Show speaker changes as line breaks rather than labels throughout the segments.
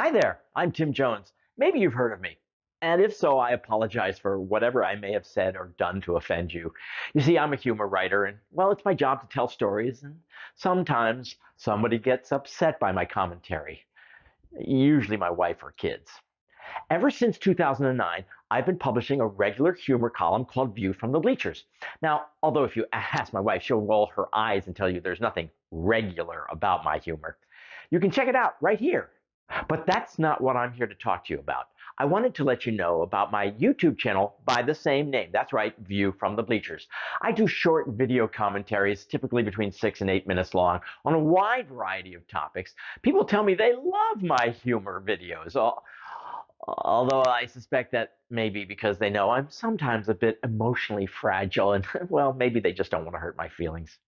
Hi there, I'm Tim Jones. Maybe you've heard of me. And if so, I apologize for whatever I may have said or done to offend you. You see, I'm a humor writer, and well, it's my job to tell stories, and sometimes somebody gets upset by my commentary. Usually my wife or kids. Ever since 2009, I've been publishing a regular humor column called View from the Bleachers. Now, although if you ask my wife, she'll roll her eyes and tell you there's nothing regular about my humor. You can check it out right here. But that's not what I'm here to talk to you about. I wanted to let you know about my YouTube channel by the same name. That's right, View from the Bleachers. I do short video commentaries, typically between 6 and 8 minutes long, on a wide variety of topics. People tell me they love my humor videos, although I suspect that may be because they know I'm sometimes a bit emotionally fragile and, well, maybe they just don't want to hurt my feelings.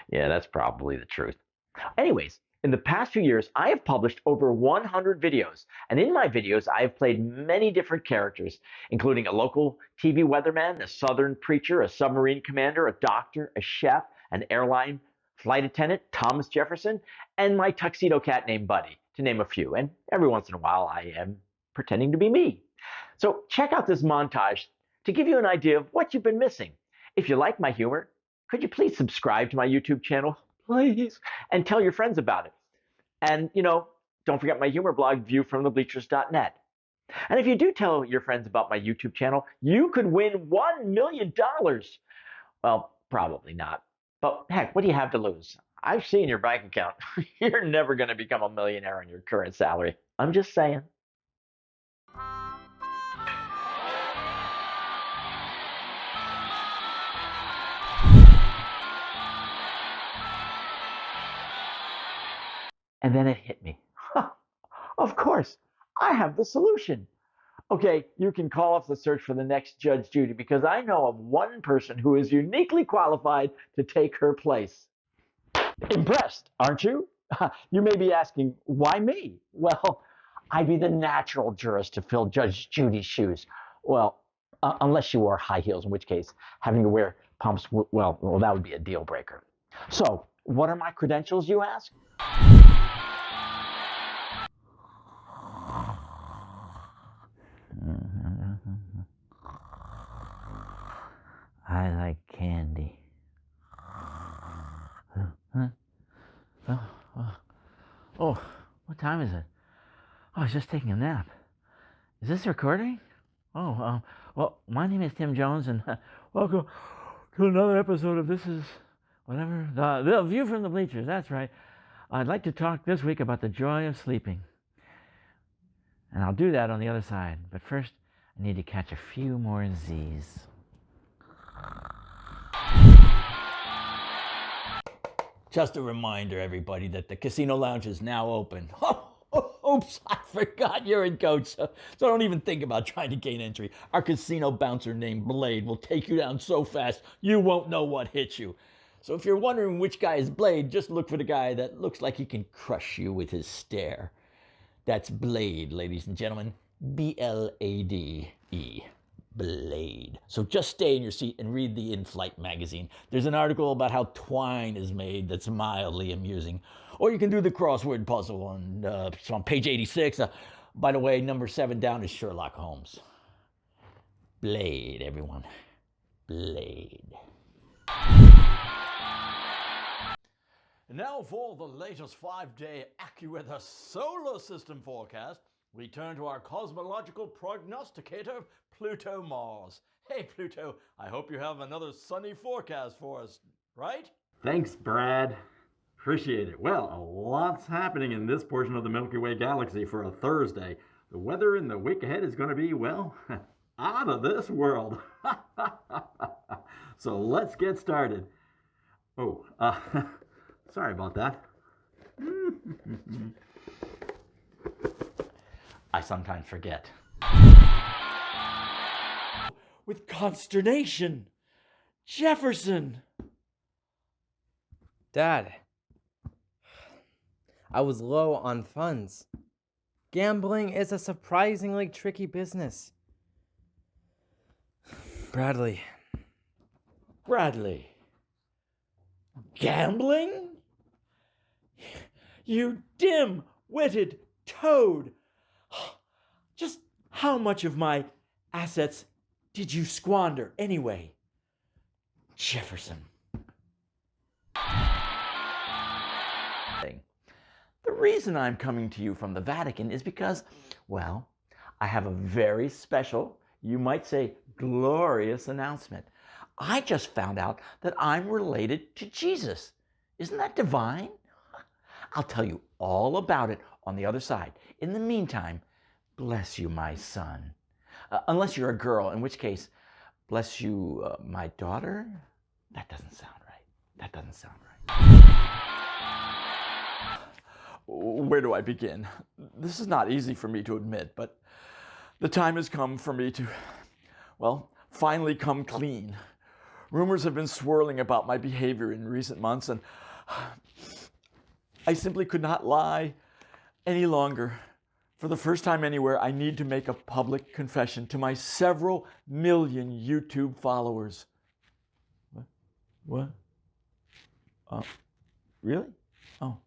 Yeah, that's probably the truth. Anyways, in the past few years, I have published over 100 videos, and in my videos, I have played many different characters, including a local TV weatherman, a southern preacher, a submarine commander, a doctor, a chef, an airline flight attendant, Thomas Jefferson, and my tuxedo cat named Buddy, to name a few. And every once in a while, I am pretending to be me. So check out this montage to give you an idea of what you've been missing. If you like my humor, could you please subscribe to my YouTube channel? Please, and tell your friends about it. And, don't forget my humor blog, viewfromthebleachers.net. And if you do tell your friends about my YouTube channel, you could win $1 million. Well, probably not. But heck, what do you have to lose? I've seen your bank account. You're never going to become a millionaire on your current salary. I'm just saying. And then it hit me. Of course, I have the solution. Okay, you can call off the search for the next Judge Judy because I know of one person who is uniquely qualified to take her place. Impressed, aren't you? You may be asking, why me? Well, I'd be the natural jurist to fill Judge Judy's shoes. Well, unless she wore high heels, in which case having to wear pumps, well, that would be a deal breaker. So, what are my credentials, you ask? I like candy. Oh, what time is it? Oh, I was just taking a nap. Is this recording? Well, my name is Tim Jones, and welcome to another episode of This Is Whatever, the View from the Bleachers. That's right. I'd like to talk this week about the joy of sleeping. And I'll do that on the other side. But first, I need to catch a few more Z's. Just a reminder, everybody, that the casino lounge is now open. Oops, I forgot you're in coach, so don't even think about trying to gain entry. Our casino bouncer named Blade will take you down so fast you won't know what hit you. So if you're wondering which guy is Blade, just look for the guy that looks like he can crush you with his stare. That's Blade, ladies and gentlemen. B-L-A-D-E. Blade. So just stay in your seat and read the In-Flight magazine. There's an article about how twine is made that's mildly amusing. Or you can do the crossword puzzle, and it's on page 86. By the way, number 7 down is Sherlock Holmes. Blade, everyone. Blade. And now for the latest 5-day AccuWeather solar system forecast, we turn to our cosmological prognosticator, Pluto Mars. Hey, Pluto, I hope you have another sunny forecast for us, right?
Thanks, Brad. Appreciate it. Well, a lot's happening in this portion of the Milky Way galaxy for a Thursday. The weather in the week ahead is going to be, well, out of this world. So let's get started. Oh, sorry about that. I sometimes forget.
With consternation, Jefferson.
Dad, I was low on funds. Gambling is a surprisingly tricky business. Bradley.
Gambling? You dim-witted toad. How much of my assets did you squander anyway? Jefferson. The reason I'm coming to you from the Vatican is because, well, I have a very special, you might say glorious announcement. I just found out that I'm related to Jesus. Isn't that divine? I'll tell you all about it on the other side. In the meantime, bless you, my son. Unless you're a girl, in which case, bless you, my daughter? That doesn't sound right. That doesn't sound right. Where do I begin? This is not easy for me to admit, but the time has come for me to, well, finally come clean. Rumors have been swirling about my behavior in recent months, and I simply could not lie any longer. For the first time anywhere, I need to make a public confession to my several million YouTube followers. What? Really? Oh.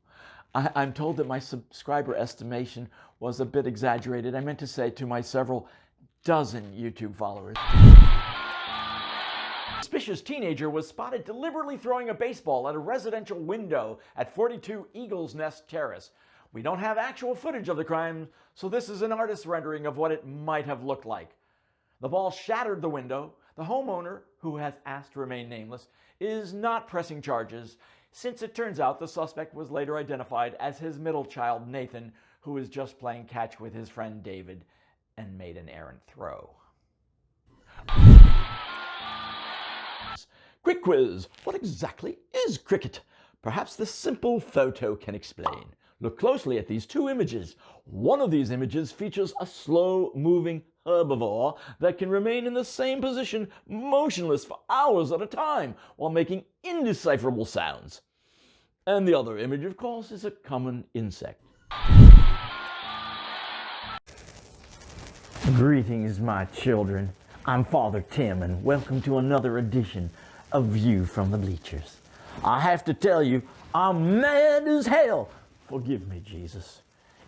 I'm told that my subscriber estimation was a bit exaggerated. I meant to say to my several dozen YouTube followers. A suspicious teenager was spotted deliberately throwing a baseball at a residential window at 42 Eagles Nest Terrace. We don't have actual footage of the crime, so this is an artist's rendering of what it might have looked like. The ball shattered the window. The homeowner, who has asked to remain nameless, is not pressing charges, since it turns out the suspect was later identified as his middle child, Nathan, who was just playing catch with his friend David and made an errant throw. Quick quiz. What exactly is cricket? Perhaps this simple photo can explain. Look closely at these two images. One of these images features a slow-moving herbivore that can remain in the same position, motionless for hours at a time, while making indecipherable sounds. And the other image, of course, is a common insect. Greetings, my children. I'm Father Tim, and welcome to another edition of View from the Bleachers. I have to tell you, I'm mad as hell. Forgive me, Jesus.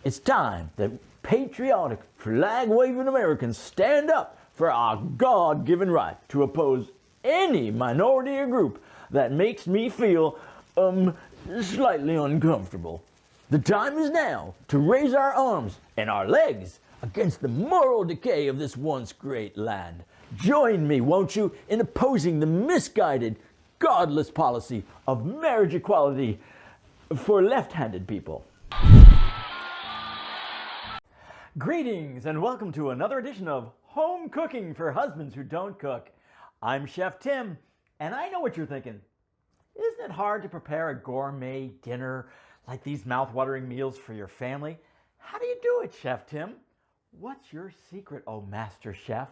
It's time that patriotic, flag-waving Americans stand up for our God-given right to oppose any minority or group that makes me feel, slightly uncomfortable. The time is now to raise our arms and our legs against the moral decay of this once great land. Join me, won't you, in opposing the misguided, godless policy of marriage equality for left-handed people. Greetings and welcome to another edition of Home Cooking for Husbands Who Don't Cook. I'm Chef Tim, and I know what you're thinking. Isn't it hard to prepare a gourmet dinner like these mouth-watering meals for your family? How do you do it, Chef Tim? What's your secret, oh master chef?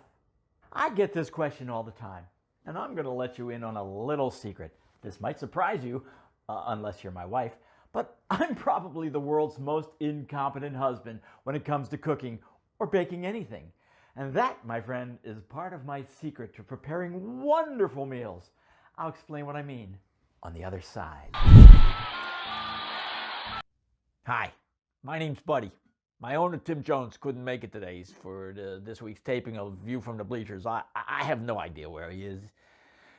I get this question all the time, and I'm going to let you in on a little secret. This might surprise you, unless you're my wife, but I'm probably the world's most incompetent husband when it comes to cooking or baking anything. And that, my friend, is part of my secret to preparing wonderful meals. I'll explain what I mean on the other side. Hi, my name's Buddy. My owner, Tim Jones, couldn't make it today for this week's taping of View from the Bleachers. I have no idea where he is.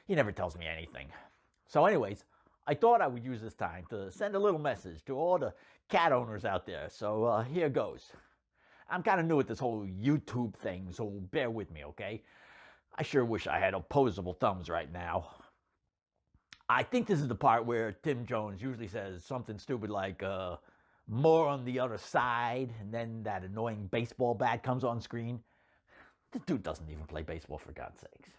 He never tells me anything. So anyways, I thought I would use this time to send a little message to all the cat owners out there. So here goes. I'm kind of new at this whole YouTube thing, so bear with me, okay? I sure wish I had opposable thumbs right now. I think this is the part where Tim Jones usually says something stupid like, more on the other side, and then that annoying baseball bat comes on screen. The dude doesn't even play baseball, for God's sakes.